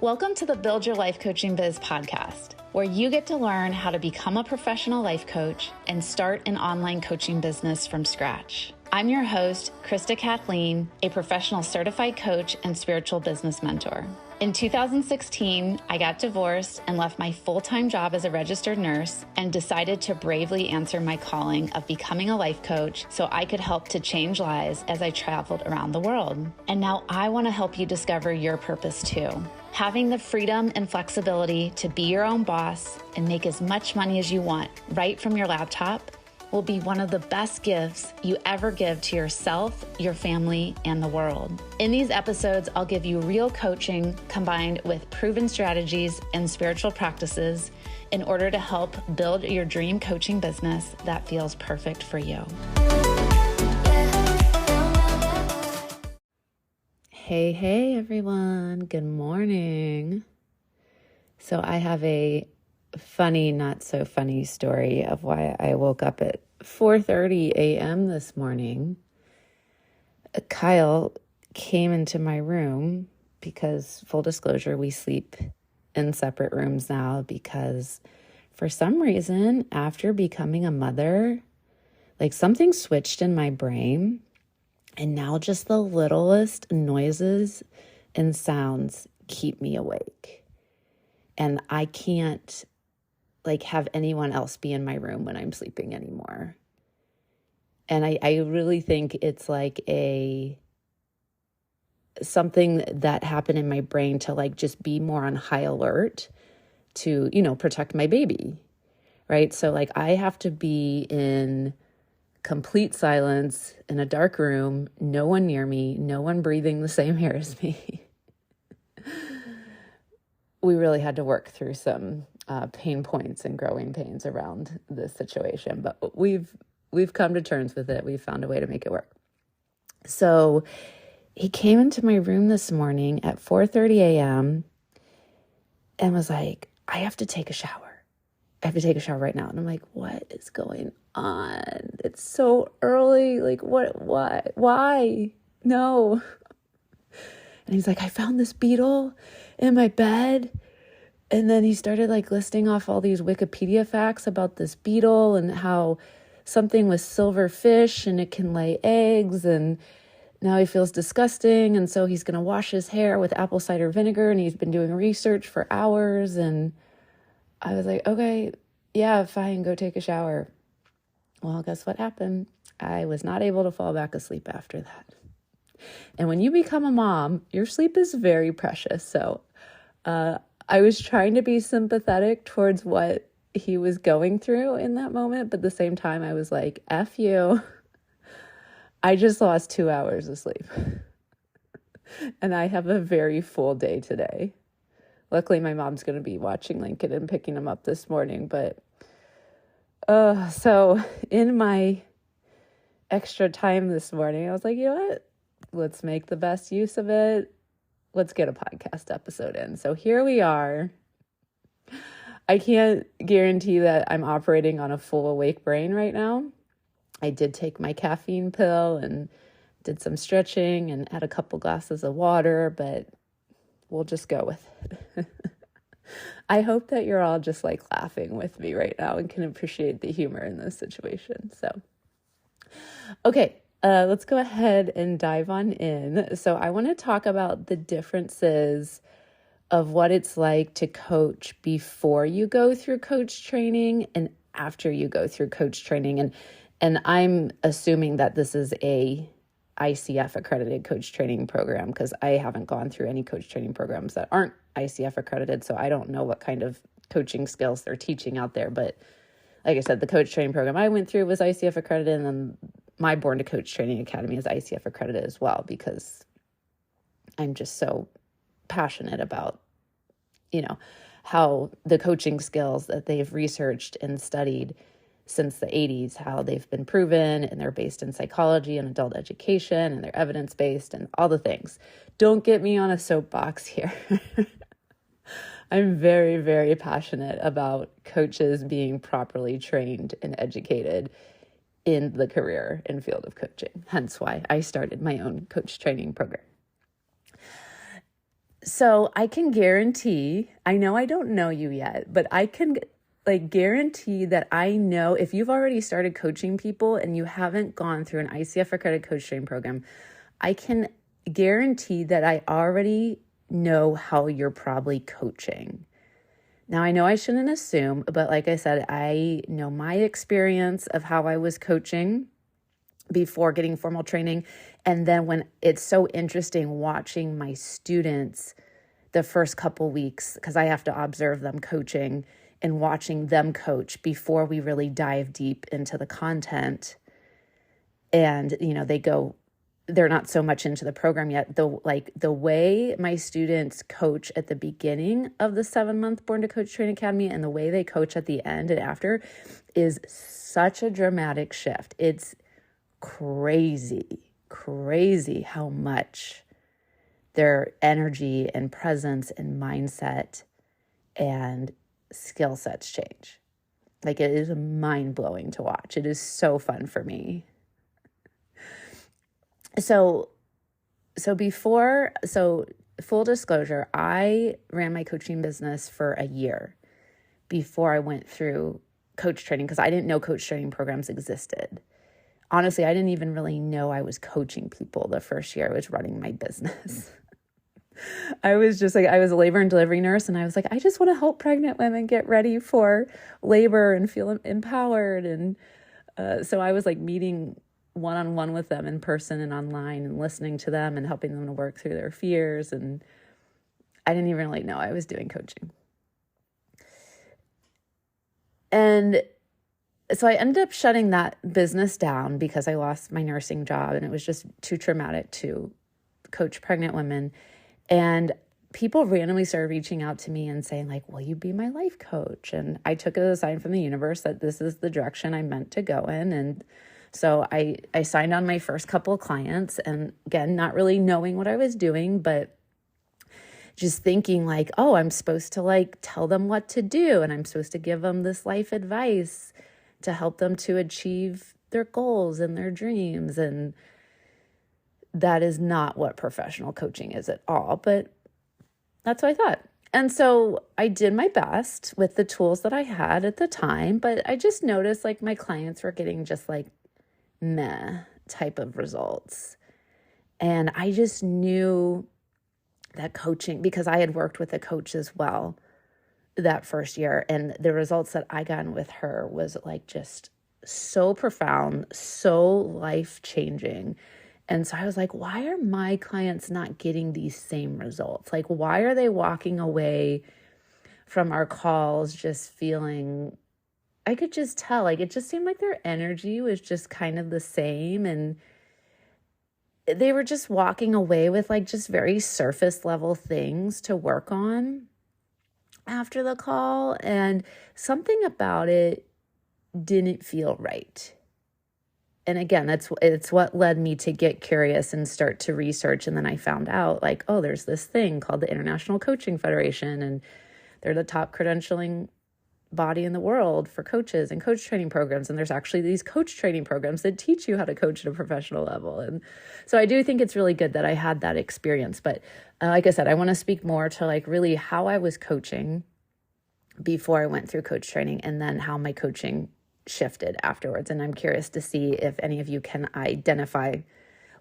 Welcome to the Build Your Life Coaching Biz podcast, where you get to learn how to become a professional life coach and start an online coaching business from scratch. I'm your host, Krista Kathleen, a professional certified coach and spiritual business mentor. In 2016, I got divorced and left my full-time job as a registered nurse and decided to bravely answer my calling of becoming a life coach so I could help to change lives as I traveled around the world. And now I want to help you discover your purpose too. Having the freedom and flexibility to be your own boss and make as much money as you want right from your laptop will be one of the best gifts you ever give to yourself, your family, and the world. In these episodes, I'll give you real coaching combined with proven strategies and spiritual practices in order to help build your dream coaching business that feels perfect for you. Hey, everyone. Good morning. So I have a funny, not so funny story of why I woke up at 4:30 a.m. this morning. Kyle came into my room because, full disclosure, we sleep in separate rooms now because for some reason, after becoming a mother, like something switched in my brain. And now just the littlest noises and sounds keep me awake. And I can't have anyone else be in my room when I'm sleeping anymore. And I really think it's something that happened in my brain to just be more on high alert to, protect my baby, right? So I have to be in complete silence in a dark room, no one near me, no one breathing the same air as me. We really had to work through some pain points and growing pains around this situation, but we've come to terms with it. We've found a way to make it work. So he came into my room this morning at 4:30 a.m. and was like, I have to take a shower. I have to take a shower right now. And I'm like, what is going on? It's so early. What? Why? No. And he's like, I found this beetle in my bed. And then he started listing off all these Wikipedia facts about this beetle and how something with silver fish and it can lay eggs. And now he feels disgusting. And so he's going to wash his hair with apple cider vinegar. And he's been doing research for hours. And I was like, okay, yeah, fine, go take a shower. Well, guess what happened? I was not able to fall back asleep after that. And when you become a mom, your sleep is very precious. So I was trying to be sympathetic towards what he was going through in that moment. But at the same time, I was like, F you. I just lost 2 hours of sleep. And I have a very full day today. Luckily, my mom's going to be watching Lincoln and picking him up this morning. But so in my extra time this morning, I was like, you know what? Let's make the best use of it. Let's get a podcast episode in. So here we are. I can't guarantee that I'm operating on a full awake brain right now. I did take my caffeine pill and did some stretching and had a couple glasses of water, but we'll just go with it. I hope that you're all just laughing with me right now and can appreciate the humor in this situation. So, okay, let's go ahead and dive on in. So I want to talk about the differences of what it's like to coach before you go through coach training and after you go through coach training. And I'm assuming that this is a ICF accredited coach training program because I haven't gone through any coach training programs that aren't ICF accredited. So I don't know what kind of coaching skills they're teaching out there. But like I said, the coach training program I went through was ICF accredited, and then my Born to Coach Training Academy is ICF accredited as well, because I'm just so passionate about, how the coaching skills that they've researched and studied since the 80s, how they've been proven, and they're based in psychology and adult education, and they're evidence-based and all the things. Don't get me on a soapbox here. I'm very, very passionate about coaches being properly trained and educated in the career and field of coaching. Hence why I started my own coach training program. So I can guarantee, I know I don't know you yet, but I can like guarantee that I know if you've already started coaching people and you haven't gone through an ICF accredited coach training program, I can guarantee that I already know how you're probably coaching. Now, I know I shouldn't assume, but like I said, I know my experience of how I was coaching before getting formal training. And then when it's so interesting watching my students the first couple weeks, because I have to observe them coaching and watching them coach before we really dive deep into the content. And, they're not so much into the program yet. The way my students coach at the beginning of the 7-month Born to Coach Training Academy and the way they coach at the end and after is such a dramatic shift. It's crazy how much their energy and presence and mindset and skill sets change. Like, it is mind-blowing to watch. It is so fun for me. So full disclosure, I ran my coaching business for a year before I went through coach training because I didn't know coach training programs existed. Honestly, I didn't even really know I was coaching people the first year I was running my business. I was just like, I was a labor and delivery nurse, and I was like, I just want to help pregnant women get ready for labor and feel empowered. And so I was like meeting one-on-one with them in person and online and listening to them and helping them to work through their fears. And I didn't even really know I was doing coaching. And so I ended up shutting that business down because I lost my nursing job and it was just too traumatic to coach pregnant women. And people randomly started reaching out to me and saying like, will you be my life coach? And I took it as a sign from the universe that this is the direction I'm meant to go in. And so I signed on my first couple of clients, and again, not really knowing what I was doing, but just thinking like, oh, I'm supposed to like tell them what to do. And I'm supposed to give them this life advice to help them to achieve their goals and their dreams. And that is not what professional coaching is at all, but that's what I thought. And so I did my best with the tools that I had at the time, but I just noticed like my clients were getting just like meh type of results. And I just knew that coaching, because I had worked with a coach as well that first year, and the results that I got with her was like just so profound, so life-changing. And so I was like, why are my clients not getting these same results? Like, why are they walking away from our calls just feeling, I could just tell, like, it just seemed like their energy was just kind of the same. And they were just walking away with like just very surface level things to work on after the call. And something about it didn't feel right. And again, it's what led me to get curious and start to research. And then I found out like, oh, there's this thing called the International Coaching Federation, and they're the top credentialing body in the world for coaches and coach training programs. And there's actually these coach training programs that teach you how to coach at a professional level. And so I do think it's really good that I had that experience. But like I said, I want to speak more to like really how I was coaching before I went through coach training, and then how my coaching shifted afterwards. And I'm curious to see if any of you can identify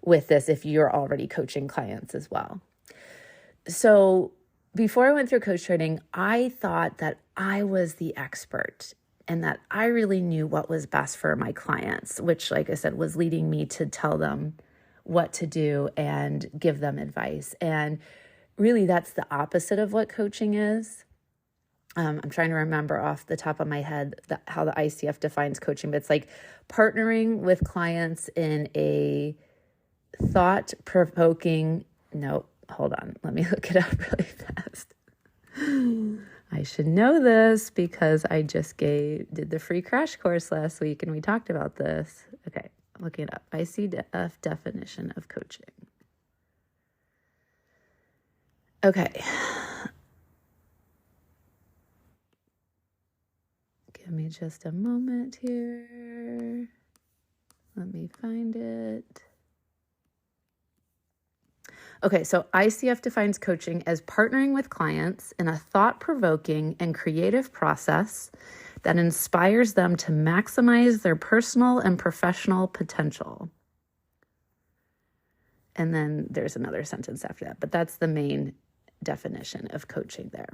with this if you're already coaching clients as well. So before I went through coach training, I thought that I was the expert and that I really knew what was best for my clients, which, like I said, was leading me to tell them what to do and give them advice. And really, that's the opposite of what coaching is. I'm trying to remember off the top of my head how the ICF defines coaching, but it's like partnering with clients in a thought-provoking, no, hold on, let me look it up really fast. I should know this because I just did the free crash course last week and we talked about this. Okay, I'm looking it up. ICF definition of coaching. Okay. Give me just a moment here. Let me find it. Okay, so ICF defines coaching as partnering with clients in a thought-provoking and creative process that inspires them to maximize their personal and professional potential. And then there's another sentence after that, but that's the main definition of coaching there.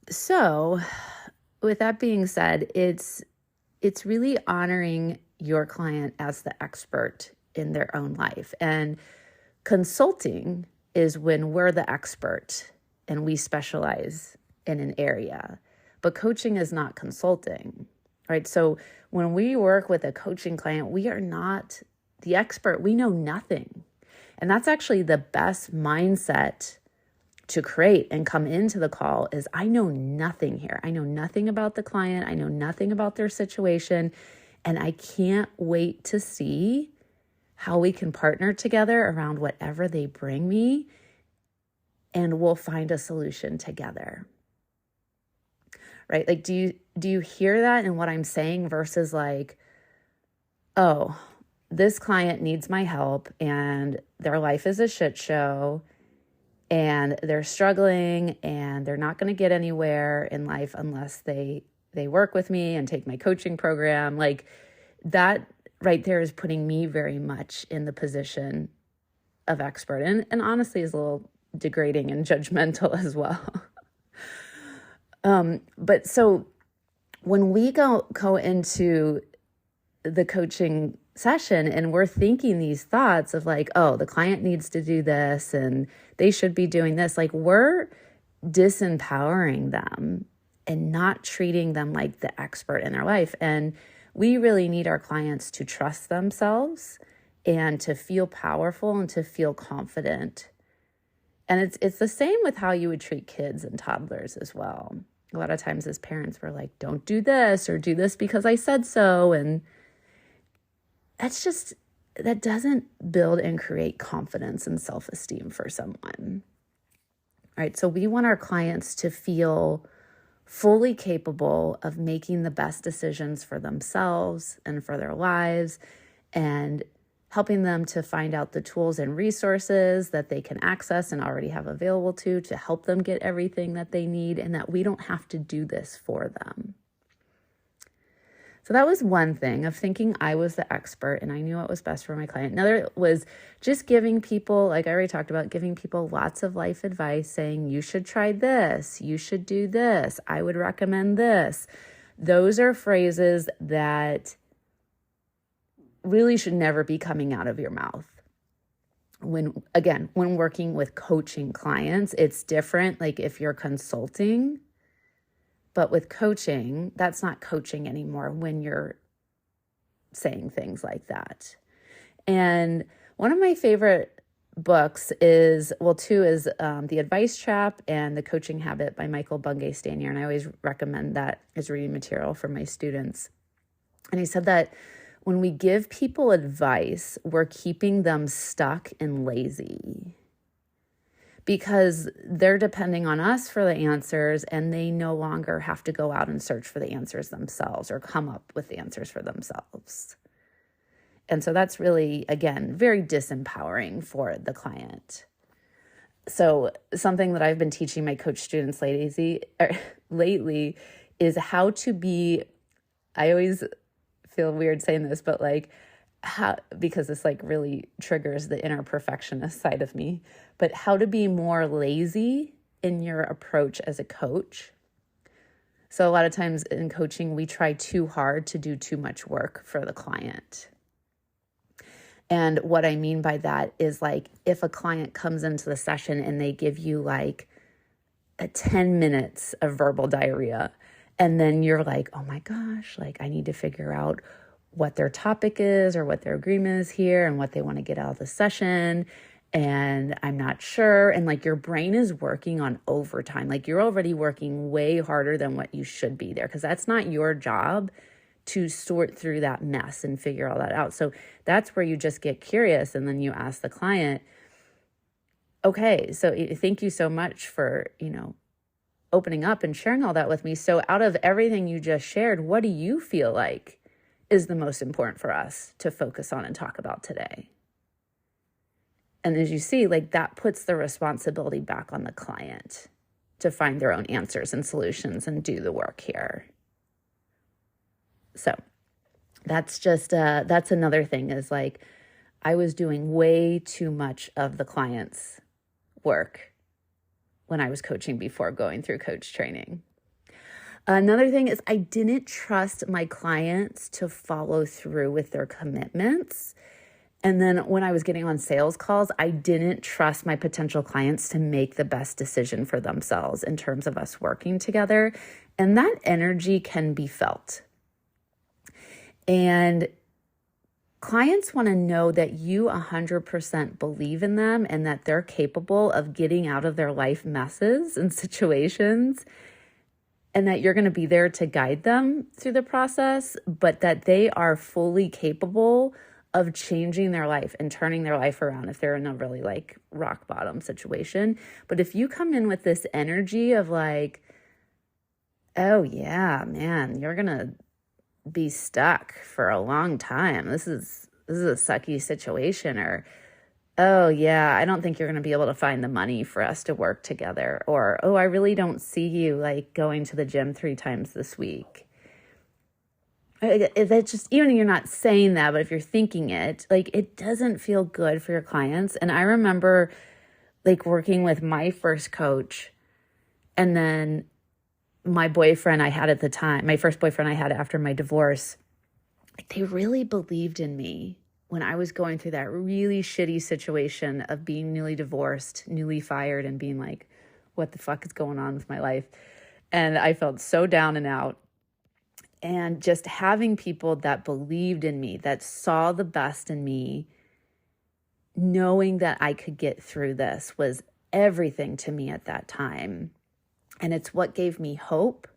So with that being said, it's really honoring your client as the expert in their own life. And consulting is when we're the expert and we specialize in an area, but coaching is not consulting, right? So when we work with a coaching client, we are not the expert. We know nothing. And that's actually the best mindset to create and come into the call is I know nothing here. I know nothing about the client. I know nothing about their situation. And I can't wait to see how we can partner together around whatever they bring me, and we'll find a solution together. Right? Like, do you hear that in what I'm saying versus like, oh, this client needs my help and their life is a shit show and they're struggling and they're not going to get anywhere in life unless they work with me and take my coaching program. Like that right there is putting me very much in the position of expert and honestly is a little degrading and judgmental as well. But so when we go into the coaching session and we're thinking these thoughts of like, oh, the client needs to do this and they should be doing this, like we're disempowering them and not treating them like the expert in their life. And we really need our clients to trust themselves and to feel powerful and to feel confident. And it's the same with how you would treat kids and toddlers as well. A lot of times as parents, we're like, don't do this or do this because I said so. And that doesn't build and create confidence and self-esteem for someone. All right, so we want our clients to feel fully capable of making the best decisions for themselves and for their lives and helping them to find out the tools and resources that they can access and already have available to help them get everything that they need and that we don't have to do this for them. So that was one thing of thinking I was the expert and I knew what was best for my client. Another was just giving people, like I already talked about, giving people lots of life advice saying, you should try this, you should do this, I would recommend this. Those are phrases that really should never be coming out of your mouth. When working with coaching clients, it's different. Like if you're consulting, but with coaching, that's not coaching anymore when you're saying things like that. And one of my favorite books is, two is The Advice Trap and The Coaching Habit by Michael Bungay Stanier. And I always recommend that as reading material for my students. And he said that when we give people advice, we're keeping them stuck and lazy because they're depending on us for the answers and they no longer have to go out and search for the answers themselves or come up with the answers for themselves. And so that's really, again, very disempowering for the client. So something that I've been teaching my coach students lately is how to be, I always feel weird saying this, but like because this like really triggers the inner perfectionist side of me, but how to be more lazy in your approach as a coach. So a lot of times in coaching, we try too hard to do too much work for the client. And what I mean by that is like if a client comes into the session and they give you like 10 minutes of verbal diarrhea, and then you're like, oh my gosh, like I need to figure out what their topic is or what their agreement is here and what they want to get out of the session. And I'm not sure. And like your brain is working on overtime. Like you're already working way harder than what you should be there because that's not your job to sort through that mess and figure all that out. So that's where you just get curious. And then you ask the client, okay, so thank you so much for, opening up and sharing all that with me. So out of everything you just shared, what do you feel like is the most important for us to focus on and talk about today? And as you see, like that puts the responsibility back on the client to find their own answers and solutions and do the work here. So that's just, that's another thing is like, I was doing way too much of the client's work when I was coaching before going through coach training. Another thing is I didn't trust my clients to follow through with their commitments. And then when I was getting on sales calls, I didn't trust my potential clients to make the best decision for themselves in terms of us working together. And that energy can be felt. And clients want to know that you 100% believe in them and that they're capable of getting out of their life messes and situations, and that you're going to be there to guide them through the process, but that they are fully capable of changing their life and turning their life around if they're in a really like rock bottom situation. But if you come in with this energy of like, oh yeah, man, you're going to be stuck for a long time. This is a sucky situation. Or, oh yeah, I don't think you're going to be able to find the money for us to work together. Or, oh, I really don't see you like going to the gym 3 times this week. That's just, even if you're not saying that, but if you're thinking it, like it doesn't feel good for your clients. And I remember like working with my first coach, and then my boyfriend I had at the time, my first boyfriend I had after my divorce, like they really believed in me when I was going through that really shitty situation of being newly divorced, newly fired, and being like, what the fuck is going on with my life? And I felt so down and out. And just having people that believed in me, that saw the best in me, knowing that I could get through this was everything to me at that time. And it's what gave me hope.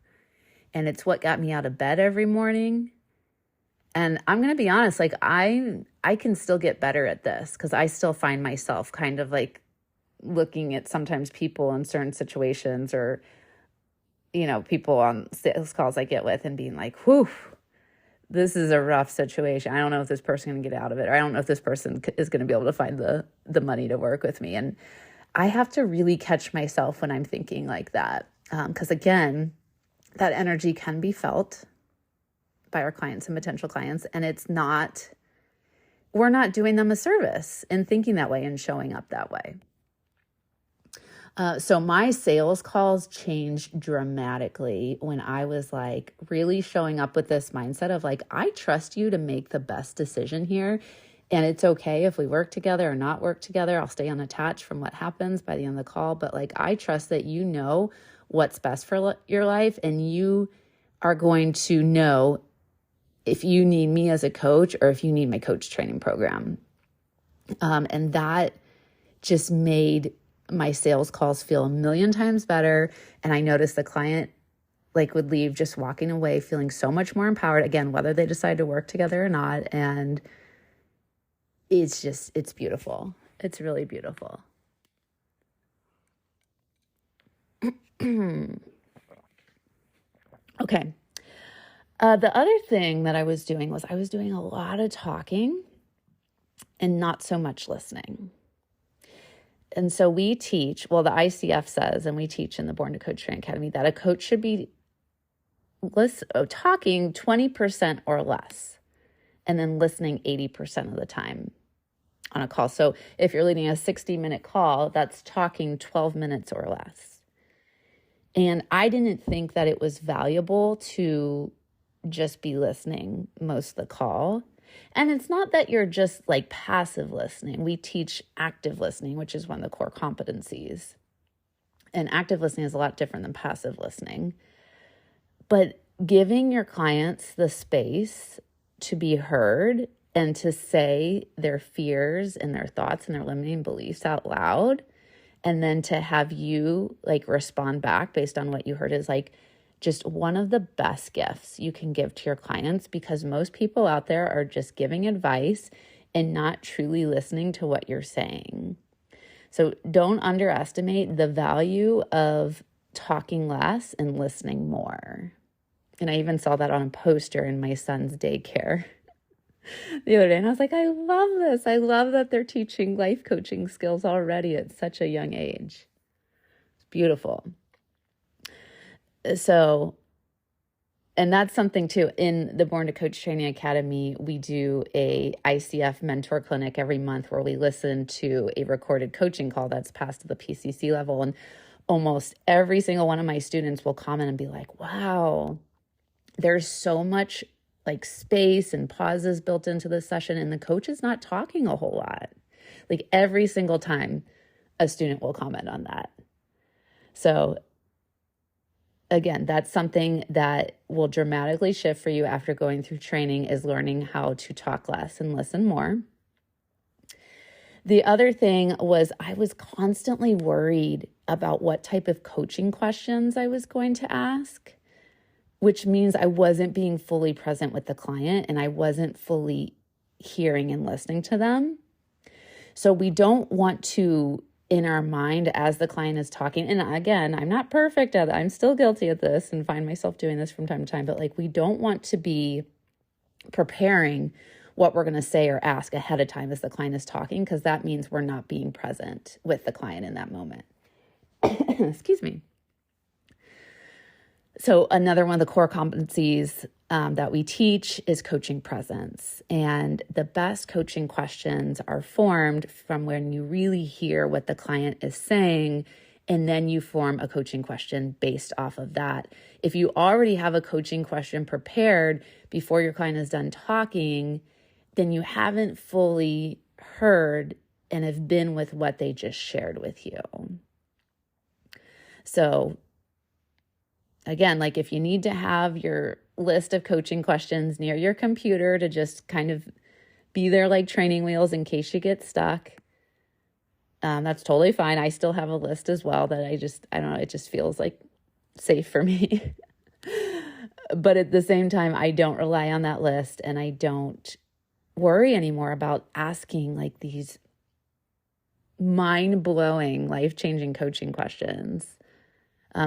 And it's what got me out of bed every morning. And I'm going to be honest, like I can still get better at this because I still find myself kind of like looking at sometimes people in certain situations, or, you know, people on sales calls I get with and being like, whew, this is a rough situation. I don't know if this person can get out of it, or I don't know if this person is going to be able to find the money to work with me. And I have to really catch myself when I'm thinking like that. Because again, that energy can be felt by our clients and potential clients. And we're not doing them a service in thinking that way and showing up that way. So my sales calls changed dramatically when I was like really showing up with this mindset of like, I trust you to make the best decision here. And it's okay if we work together or not work together. I'll stay unattached from what happens by the end of the call. But like, I trust that you know what's best for your life. And you are going to know if you need me as a coach or if you need my coach training program. And that just made my sales calls feel a million times better. And I noticed the client like would leave just walking away feeling so much more empowered, again, whether they decide to work together or not. And it's beautiful. It's really beautiful. Okay. The other thing that I was doing was I was doing a lot of talking and not so much listening. And so we teach, well, the ICF says, and we teach in the Born to Coach Training Academy, that a coach should be talking 20% or less, and then listening 80% of the time on a call. So if you're leading a 60-minute call, that's talking 12 minutes or less. And I didn't think that it was valuable to just be listening most of the call. And it's not that you're just like passive listening. We teach active listening, which is one of the core competencies. And active listening is a lot different than passive listening. But giving your clients the space to be heard and to say their fears and their thoughts and their limiting beliefs out loud, and then to have you like respond back based on what you heard is like just one of the best gifts you can give to your clients, because most people out there are just giving advice and not truly listening to what you're saying. So don't underestimate the value of talking less and listening more. And I even saw that on a poster in my son's daycare. the other day. And I was like, I love this. I love that they're teaching life coaching skills already at such a young age. It's beautiful. So, and that's something too. In the Born to Coach Training Academy, we do a ICF mentor clinic every month where we listen to a recorded coaching call that's passed to the PCC level. And almost every single one of my students will comment and be like, wow, there's so much like space and pauses built into this session, and the coach is not talking a whole lot. Like every single time a student will comment on that. So again, that's something that will dramatically shift for you after going through training, is learning how to talk less and listen more. The other thing was I was constantly worried about what type of coaching questions I was going to ask, which means I wasn't being fully present with the client and I wasn't fully hearing and listening to them. So we don't want to, in our mind as the client is talking, and again, I'm not perfect at it. I'm still guilty of this and find myself doing this from time to time, but like we don't want to be preparing what we're going to say or ask ahead of time as the client is talking, because that means we're not being present with the client in that moment. Excuse me. So another one of the core competencies that we teach is coaching presence. And the best coaching questions are formed from when you really hear what the client is saying, and then you form a coaching question based off of that. If you already have a coaching question prepared before your client is done talking, then you haven't fully heard and have been with what they just shared with you. So again, like if you need to have your list of coaching questions near your computer to just kind of be there like training wheels in case you get stuck, that's totally fine. I still have a list as well that I don't know, it just feels like safe for me. But at the same time, I don't rely on that list, and I don't worry anymore about asking like these mind-blowing, life-changing coaching questions.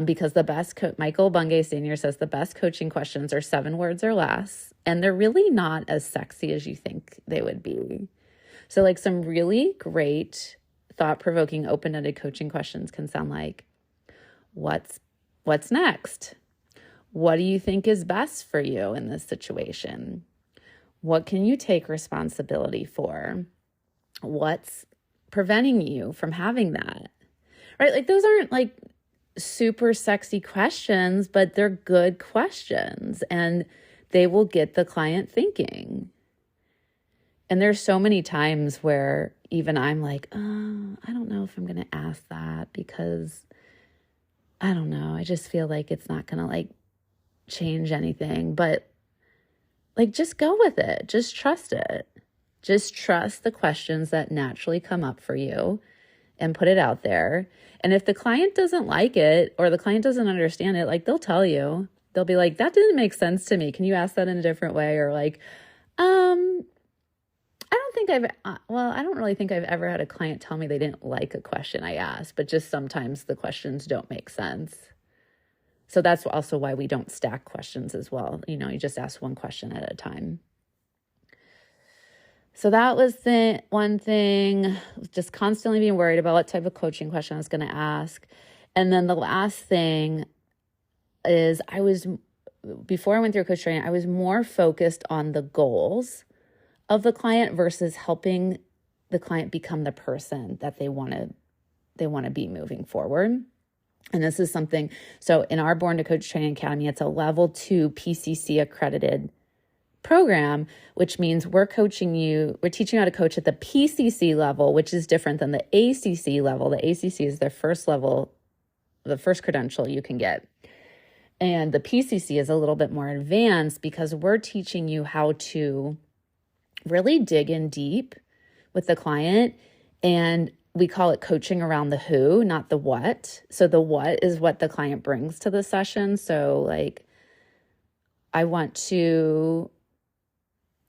Because the best, Michael Bungay Sr. says the best coaching questions are 7 words or less, and they're really not as sexy as you think they would be. So like some really great, thought-provoking, open-ended coaching questions can sound like, what's next? What do you think is best for you in this situation? What can you take responsibility for? What's preventing you from having that? Right? Like those aren't like super sexy questions, but they're good questions and they will get the client thinking. And there's so many times where even I'm like, oh, I don't know if I'm going to ask that because I don't know. I just feel like it's not going to like change anything, but like, just go with it. Just trust it. Just trust the questions that naturally come up for you and put it out there. And if the client doesn't like it or the client doesn't understand it, like they'll tell you, they'll be like, that didn't make sense to me. Can you ask that in a different way? Or like, I don't really think I've ever had a client tell me they didn't like a question I asked, but just sometimes the questions don't make sense. So that's also why we don't stack questions as well. You know, you just ask one question at a time. So that was the one thing, just constantly being worried about what type of coaching question I was going to ask. And then the last thing is before I went through coach training, I was more focused on the goals of the client versus helping the client become the person that they want to be moving forward. And this is something, so in our Born to Coach Training Academy, it's a level 2 PCC accredited program, which means we're teaching you how to coach at the PCC level, which is different than the ACC level. The ACC is the first level, the first credential you can get. And the PCC is a little bit more advanced because we're teaching you how to really dig in deep with the client, and we call it coaching around the who, not the what. So the what is what the client brings to the session. So like, I want to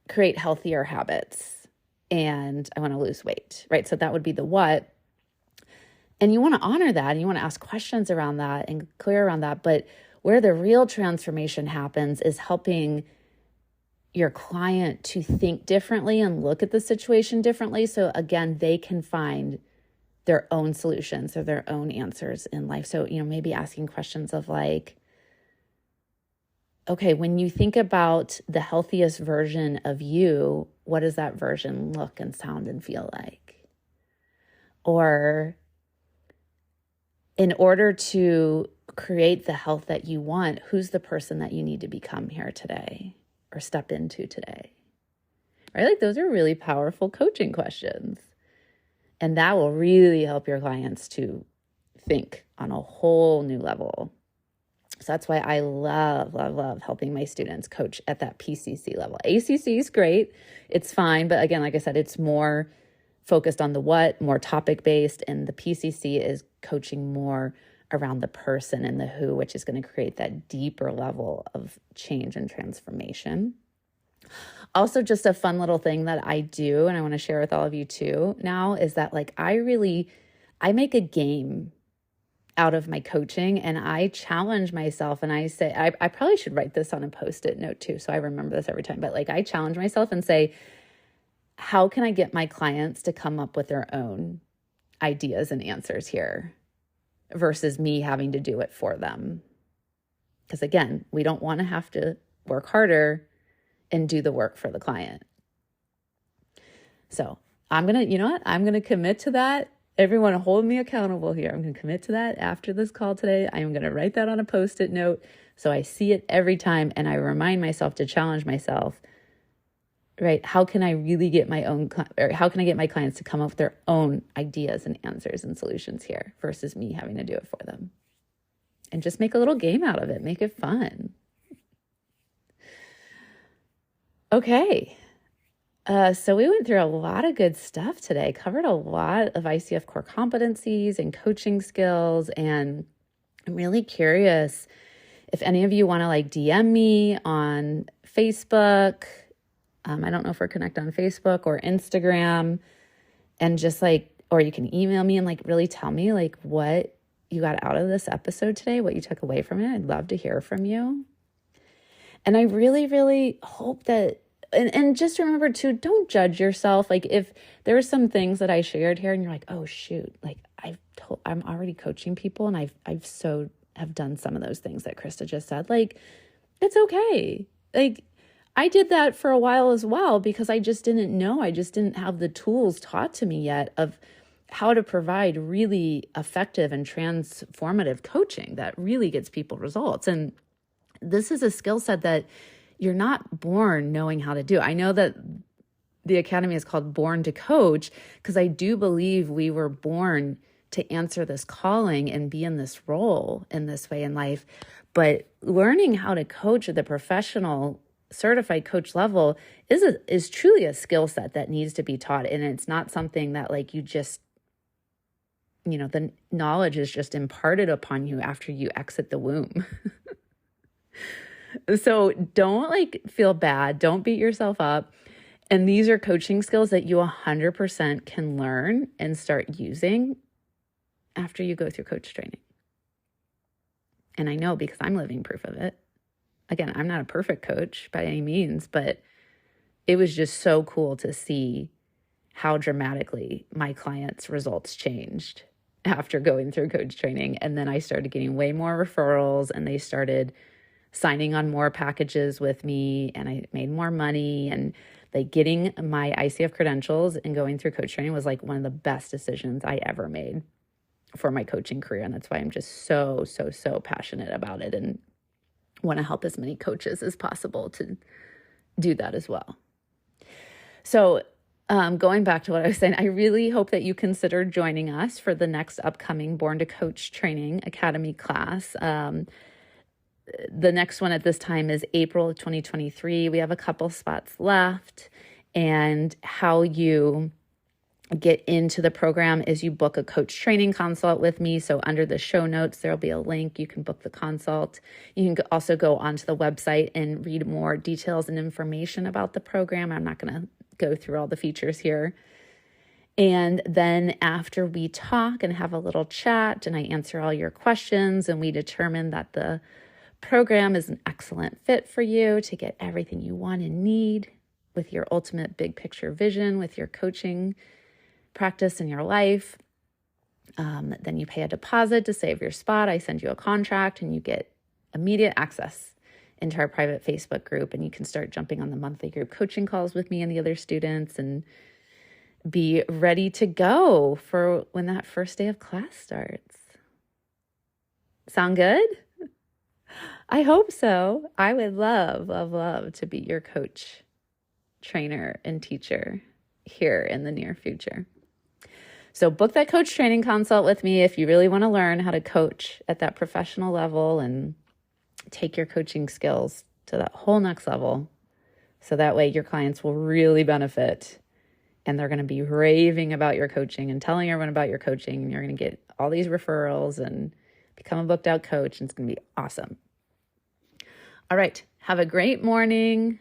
create healthier habits and I want to lose weight, right? So that would be the what. And you want to honor that and you want to ask questions around that and clear around that. But where the real transformation happens is helping your client to think differently and look at the situation differently. So again, they can find their own solutions or their own answers in life. So, maybe asking questions of like, okay, when you think about the healthiest version of you, what does that version look and sound and feel like? Or in order to create the health that you want, who's the person that you need to become here today or step into today? Right? Like those are really powerful coaching questions. And that will really help your clients to think on a whole new level. So that's why I love, love, love helping my students coach at that PCC level. ACC is great. It's fine. But again, like I said, it's more focused on the what, more topic-based. And the PCC is coaching more around the person and the who, which is going to create that deeper level of change and transformation. Also, just a fun little thing that I do, and I want to share with all of you too now, is that like I make a game out of my coaching, and I challenge myself, and I say, I probably should write this on a Post-it note too, so I remember this every time, but like I challenge myself and say, how can I get my clients to come up with their own ideas and answers here versus me having to do it for them? Because again, we don't want to have to work harder and do the work for the client. So I'm going to commit to that. Everyone hold me accountable here. I'm going to commit to that after this call today. I am going to write that on a Post-it note so I see it every time and I remind myself to challenge myself, right? How can I really get how can I get my clients to come up with their own ideas and answers and solutions here versus me having to do it for them? And just make a little game out of it. Make it fun. Okay. So we went through a lot of good stuff today, covered a lot of ICF core competencies and coaching skills. And I'm really curious if any of you want to like DM me on Facebook. I don't know if we're connected on Facebook or Instagram, and just like, or you can email me and like really tell me like what you got out of this episode today, what you took away from it. I'd love to hear from you. And I really, really hope that, and just remember too, don't judge yourself. Like if there are some things that I shared here and you're like, oh shoot, like I'm already coaching people and have done some of those things that Krista just said. Like, it's okay. Like I did that for a while as well because I just didn't know. I just didn't have the tools taught to me yet of how to provide really effective and transformative coaching that really gets people results. And this is a skill set that you're not born knowing how to do. I know that the Academy is called Born to Coach because I do believe we were born to answer this calling and be in this role in this way in life. But learning how to coach at the professional certified coach level is truly a skill set that needs to be taught. And it's not something that like you just, the knowledge is just imparted upon you after you exit the womb. So don't like feel bad. Don't beat yourself up. And these are coaching skills that you 100% can learn and start using after you go through coach training. And I know because I'm living proof of it. Again, I'm not a perfect coach by any means, but it was just so cool to see how dramatically my clients' results changed after going through coach training. And then I started getting way more referrals and they started signing on more packages with me and I made more money. And like getting my ICF credentials and going through coach training was like one of the best decisions I ever made for my coaching career. And that's why I'm just so, so, so passionate about it and want to help as many coaches as possible to do that as well. So going back to what I was saying, I really hope that you consider joining us for the next upcoming Born to Coach Training Academy class. The next one at this time is April of 2023. We have a couple spots left. And how you get into the program is you book a coach training consult with me. So under the show notes, there'll be a link. You can book the consult. You can also go onto the website and read more details and information about the program. I'm not going to go through all the features here. And then after we talk and have a little chat and I answer all your questions and we determine that the program is an excellent fit for you to get everything you want and need with your ultimate big picture vision, with your coaching practice in your life. Then you pay a deposit to save your spot. I send you a contract and you get immediate access into our private Facebook group, and you can start jumping on the monthly group coaching calls with me and the other students and be ready to go for when that first day of class starts. Sound good? I hope so. I would love to be your coach, trainer, and teacher here in the near future. So book that coach training consult with me if you really want to learn how to coach at that professional level and take your coaching skills to that whole next level. So that way your clients will really benefit, and they're going to be raving about your coaching and telling everyone about your coaching, and you're going to get all these referrals and become a booked out coach, and it's going to be awesome. All right. Have a great morning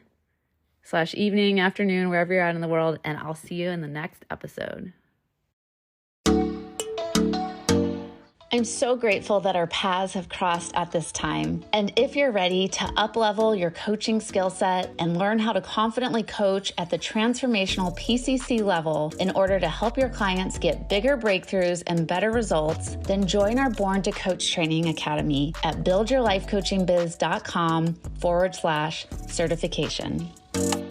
/ evening, afternoon, wherever you're at in the world, and I'll see you in the next episode. I'm so grateful that our paths have crossed at this time. And if you're ready to up-level your coaching skill set and learn how to confidently coach at the transformational PCC level in order to help your clients get bigger breakthroughs and better results, then join our Born to Coach Training Academy at buildyourlifecoachingbiz.com/certification.